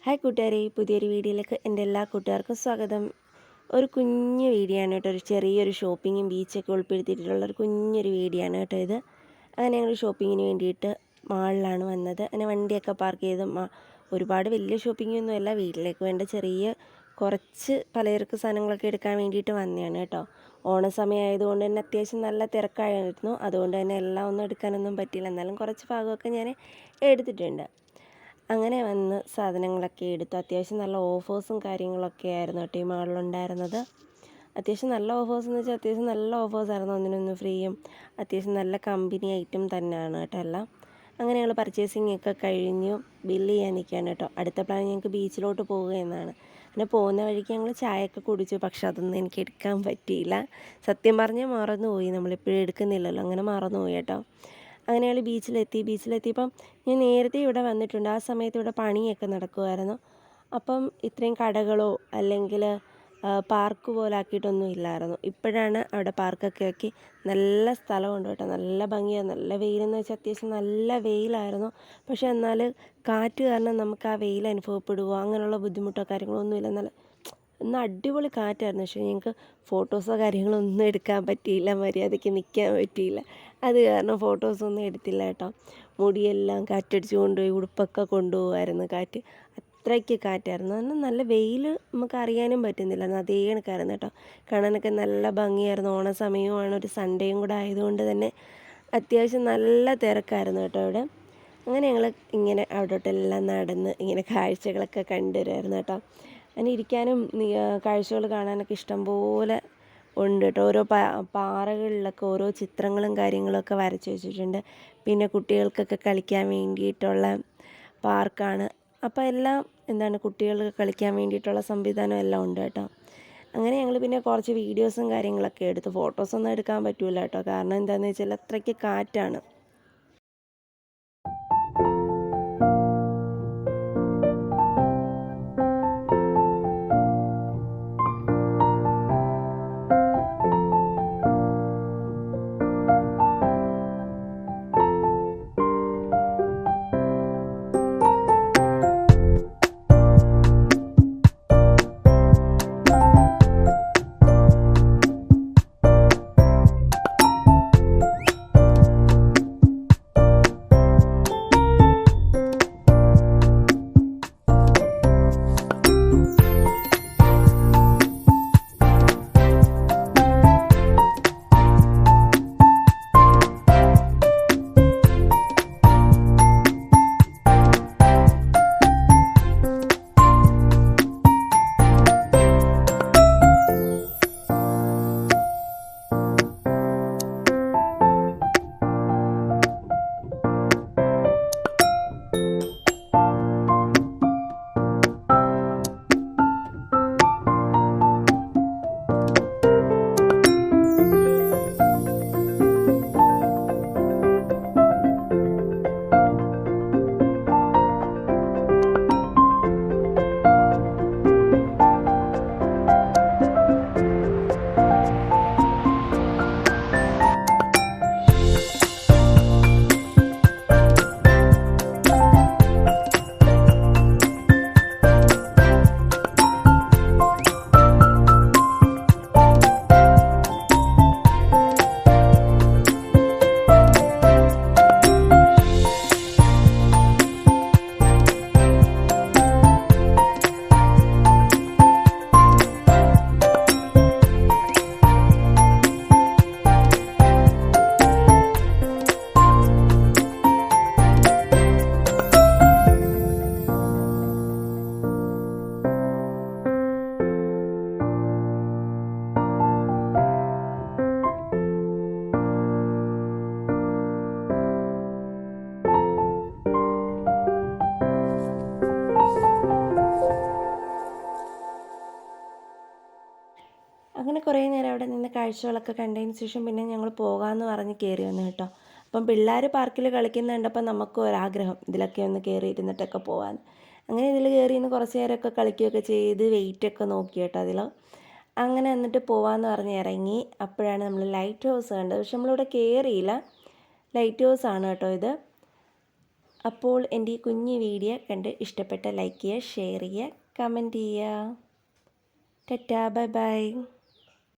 Hi കൂട്ടുകാരെ, പുതിയൊരു വീഡിയോയിലേക്ക് എൻ്റെ എല്ലാ കൂട്ടുകാർക്കും സ്വാഗതം. ഒരു കുഞ്ഞു വീഡിയോ ആണ് കേട്ടോ, ഒരു ചെറിയൊരു ഷോപ്പിങ്ങും ബീച്ചൊക്കെ ഉൾപ്പെടുത്തിയിട്ടുള്ള ഒരു കുഞ്ഞൊരു വീഡിയോ ആണ് കേട്ടോ ഇത്. അങ്ങനെ ഞങ്ങൾ ഷോപ്പിങ്ങിന് വേണ്ടിയിട്ട് മാളിലാണ് വന്നത്. അങ്ങനെ വണ്ടിയൊക്കെ പാർക്ക് ചെയ്ത് ഒരുപാട് വലിയ ഷോപ്പിങ്ങൊന്നുമല്ല, വീട്ടിലേക്ക് വേണ്ട ചെറിയ കുറച്ച് പലചരക്ക് സാധനങ്ങളൊക്കെ എടുക്കാൻ വേണ്ടിയിട്ട് വന്നതാണ് കേട്ടോ. ഓണസമയം ആയതുകൊണ്ട് തന്നെ അത്യാവശ്യം നല്ല തിരക്കായിരുന്നു. അതുകൊണ്ട് തന്നെ എല്ലാം ഒന്നും എടുക്കാനൊന്നും പറ്റിയില്ല, എന്നാലും കുറച്ച് ഭാഗമൊക്കെ ഞാൻ എടുത്തിട്ടുണ്ട്. അങ്ങനെ വന്ന് സാധനങ്ങളൊക്കെ എടുത്തു. അത്യാവശ്യം നല്ല ഓഫേഴ്സും കാര്യങ്ങളൊക്കെ ആയിരുന്നു കേട്ടോ ഈ മാളിലുണ്ടായിരുന്നത്. അത്യാവശ്യം നല്ല ഓഫേഴ്സ് എന്ന് വെച്ചാൽ അത്യാവശ്യം നല്ല ഓഫേഴ്സായിരുന്നു. ഒന്നിനൊന്ന് ഫ്രീയും അത്യാവശ്യം നല്ല കമ്പനി ഐറ്റം തന്നെയാണ് കേട്ടോ എല്ലാം. അങ്ങനെ ഞങ്ങൾ പർച്ചേസിങ് ഒക്കെ കഴിഞ്ഞു, ബില്ല് ചെയ്യാൻ നിൽക്കുകയാണ് കേട്ടോ. അടുത്ത പ്ലാൻ ഞങ്ങൾക്ക് ബീച്ചിലോട്ട് പോവുക എന്നാണ്. പിന്നെ പോകുന്ന വഴിക്ക് ഞങ്ങൾ ചായയൊക്കെ കുടിച്ചു, പക്ഷെ അതൊന്നും എനിക്ക് എടുക്കാൻ പറ്റിയില്ല. സത്യം പറഞ്ഞാൽ മറന്നുപോയി, നമ്മളിപ്പോഴും എടുക്കുന്നില്ലല്ലോ, അങ്ങനെ മറന്നുപോയി കേട്ടോ. അങ്ങനെ ഞങ്ങൾ ബീച്ചിലെത്തിയപ്പം ഞാൻ നേരത്തെ ഇവിടെ വന്നിട്ടുണ്ട്. ആ സമയത്ത് ഇവിടെ പണിയൊക്കെ നടക്കുമായിരുന്നു. അപ്പം ഇത്രയും കടകളോ അല്ലെങ്കിൽ പാർക്ക് പോലെ ആക്കിയിട്ടൊന്നും ഇല്ലായിരുന്നു. ഇപ്പോഴാണ് അവിടെ പാർക്കൊക്കെ ആക്കി നല്ല സ്ഥലമുണ്ട് കേട്ടോ, നല്ല ഭംഗിയാണ്. നല്ല വെയിലെന്ന് വെച്ചാൽ അത്യാവശ്യം നല്ല വെയിലായിരുന്നു. പക്ഷേ എന്നാൽ കാറ്റ് കാരണം നമുക്ക് ആ വെയിൽ അനുഭവപ്പെടുവോ അങ്ങനെയുള്ള ബുദ്ധിമുട്ടോ കാര്യങ്ങളോ ഒന്നുമില്ല. നല്ല അടിപൊളി കാറ്റായിരുന്നു. പക്ഷേ ഞങ്ങൾക്ക് ഫോട്ടോസോ കാര്യങ്ങളോ ഒന്നും എടുക്കാൻ പറ്റിയില്ല, മര്യാദയ്ക്ക് നിൽക്കാൻ പറ്റിയില്ല. അത് കാരണം ഫോട്ടോസൊന്നും എടുത്തില്ല കേട്ടോ. മുടിയെല്ലാം കാറ്റടിച്ച് കൊണ്ടുപോയി, ഉടുപ്പൊക്കെ കൊണ്ടുപോകുമായിരുന്നു കാറ്റ്. അത്രയ്ക്ക് കാറ്റായിരുന്നു. എന്നാൽ നല്ല വെയിൽ നമുക്ക് അറിയാനും പറ്റുന്നില്ല, അതേ കണക്കായിരുന്നു കേട്ടോ. കാണാനൊക്കെ നല്ല ഭംഗിയായിരുന്നു. ഓണസമയവുമാണ്, ഒരു സൺഡേയും കൂടെ ആയതുകൊണ്ട് തന്നെ അത്യാവശ്യം നല്ല തിരക്കായിരുന്നു കേട്ടോ അവിടെ. അങ്ങനെ ഞങ്ങൾ ഇങ്ങനെ അവിടോട്ടെല്ലാം നടന്ന് ഇങ്ങനെ കാഴ്ചകളൊക്കെ കണ്ടുവരുമായിരുന്നു കേട്ടോ. അങ്ങനെ ഇരിക്കാനും കാഴ്ചകൾ കാണാനൊക്കെ ഇഷ്ടം പോലെ ഉണ്ട് കേട്ടോ. ഓരോ പാറകളിലൊക്കെ ഓരോ ചിത്രങ്ങളും കാര്യങ്ങളൊക്കെ വരച്ച് വെച്ചിട്ടുണ്ട്. പിന്നെ കുട്ടികൾക്കൊക്കെ കളിക്കാൻ വേണ്ടിയിട്ടുള്ള പാർക്കാണ്. അപ്പോൾ എല്ലാം കുട്ടികൾക്ക് കളിക്കാൻ വേണ്ടിയിട്ടുള്ള സംവിധാനം എല്ലാം ഉണ്ട് കേട്ടോ. അങ്ങനെ ഞങ്ങൾ പിന്നെ കുറച്ച് വീഡിയോസും കാര്യങ്ങളൊക്കെ എടുത്ത്, ഫോട്ടോസൊന്നും എടുക്കാൻ പറ്റില്ല കേട്ടോ. കാരണം എന്താണെന്ന് വെച്ചാൽ അത്രയ്ക്ക് കാറ്റാണ്. അങ്ങനെ കുറേ നേരം അവിടെ നിന്ന് കാഴ്ചകളൊക്കെ കണ്ടതിന് ശേഷം പിന്നെ ഞങ്ങൾ പോകാമെന്ന് പറഞ്ഞ് കയറി വന്നു കേട്ടോ. അപ്പം പിള്ളേർ പാർക്കിൽ കളിക്കുന്ന കണ്ടപ്പോൾ നമുക്കും ഒരാഗ്രഹം ഇതിലൊക്കെ ഒന്ന് കയറി ഇരുന്നിട്ടൊക്കെ പോകാൻ. അങ്ങനെ ഇതിൽ കയറി ഇന്ന് കുറച്ച് നേരമൊക്കെ കളിക്കുകയൊക്കെ ചെയ്ത് വെയിറ്റൊക്കെ നോക്കി കേട്ടോ അതിൽ. അങ്ങനെ എന്നിട്ട് പോകാമെന്ന് പറഞ്ഞ് ഇറങ്ങി. അപ്പോഴാണ് നമ്മൾ ലൈറ്റ് ഹൗസ് കണ്ടത്. പക്ഷെ നമ്മളിവിടെ കയറിയില്ല, ലൈറ്റ് ഹൗസ് ആണ് കേട്ടോ ഇത്. അപ്പോൾ എൻ്റെ ഈ കുഞ്ഞു വീഡിയോ കണ്ട് ഇഷ്ടപ്പെട്ട ലൈക്ക് ചെയ്യുക, ഷെയർ ചെയ്യുക, കമൻറ്റ് ചെയ്യുക. Tata, bye bye.